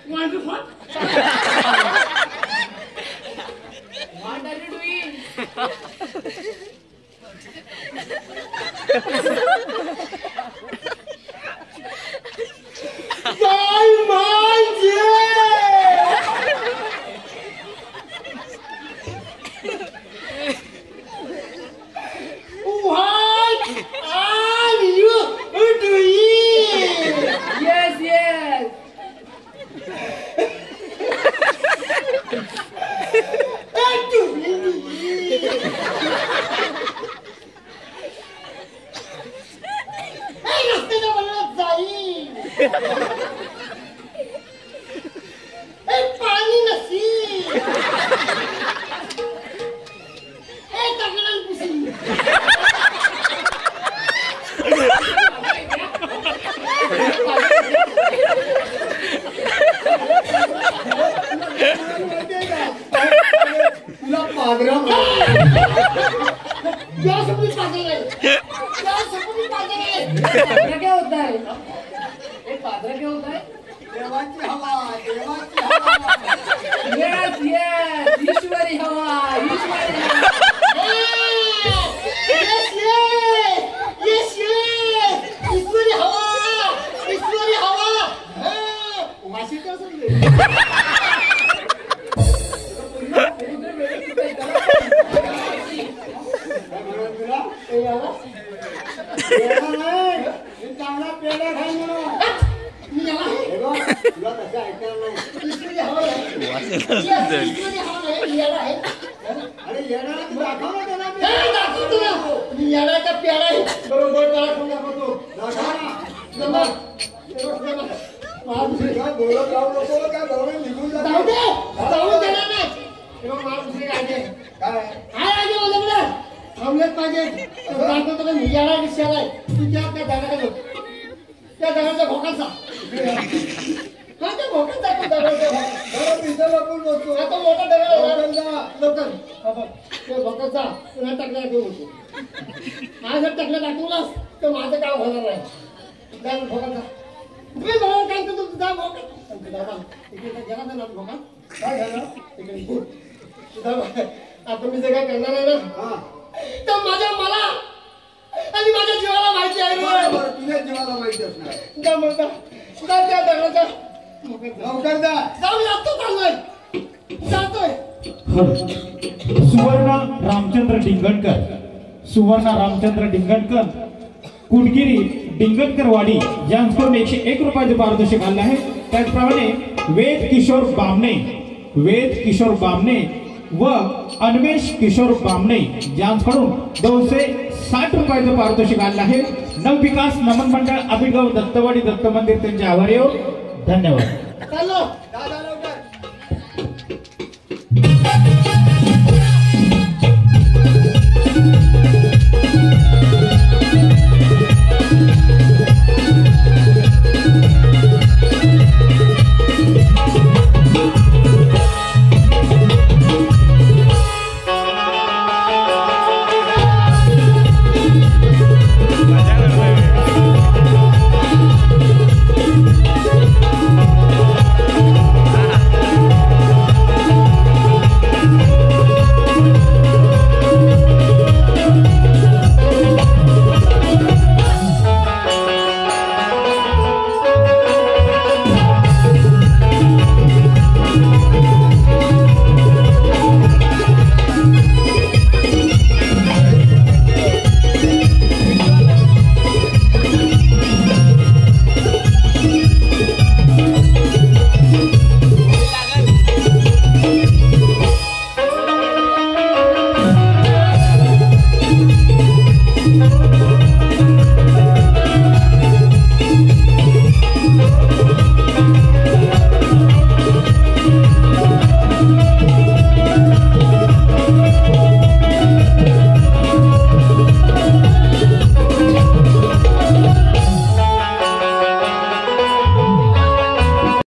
Wonderful. What are you doing? क्या होता है? पादरा क्या होता है? देवाची हवा, देवाची हवा. Yes, yes, ईश्वरी हवा, ईश्वरी हवा. Yes, yes, yes, yes. ईश्वरी हवा, ईश्वरी हवा. माशी का समजे? चांगला पेढा खाई म्हणून तुला कसं ऐकायला नाही. अरे येणार दाखव ना त्याला. दाखवतो ना मी येणारा पेढा आहे बरोबर त्याला कोण दाखवतो. दाखव ना बोलत जाऊ नको काय बरोबर निघून जाऊ दे. जाऊ देणार नाही. मला दुसरी काय काय आधी बोलत ना थांबलेच पाहिजे. दाखवतो का मी येणार दिसला आहे तुझ्या त्या दगडाला त्या दगडाच्या भोकाचा हा त्या भोकाचा आपण बसतो. आता मोठा दगड लवकर त्या भोकाचा पुन्हा टाकला दाखवतो. हा जर टाकला दाखवलास तर माझं काम होणार नाही. त्या भोकाचा तुम्ही मला काय करतो तुझा भोका दादा इकडे गेला ना भोका काय झालं इकडे आता मी जे काय करणार आहे ना तर माझ्या मला आणि माझ्या जीवाला माहिती आहे. तुझ्या जीवाला माहिती असणार. त्या दगडाच्या लवकर जा. जाऊ लागतो चाललोय जातोय. सुवर्ण रामचंद्र डिंगणकर, सुवर्ण रामचंद्र डिंगणकर कुडगिरी डिंगणकर वाडी यांच्याकडून 101 रुपयाचे पारितोषिक आले आहे. त्याचप्रमाणे वेद किशोर बामणे व अन्वेष किशोर बामणे यांच्याकडून 260 रुपयाचे पारितोषिक आले आहे. नवविकास नमन मंडळ अभिगाव दत्तवाडी दत्त मंदिर त्यांचे आभारी हो. धन्यवाद. चाललो दादा.